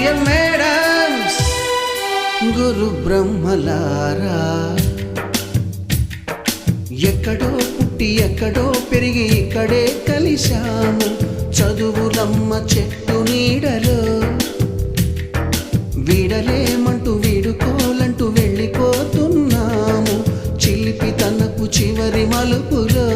Dear madams, గురు బ్రహ్మలారా, ఎక్కడో పుట్టి ఎక్కడో పెరిగి ఇక్కడే కలిశాము. చదువులమ్మ చెట్టు నీడలో వీడలేమంటూ వీడుకోలంటూ వెళ్ళిపోతున్నాము. చిలిపి తనకు చివరి మలుపులో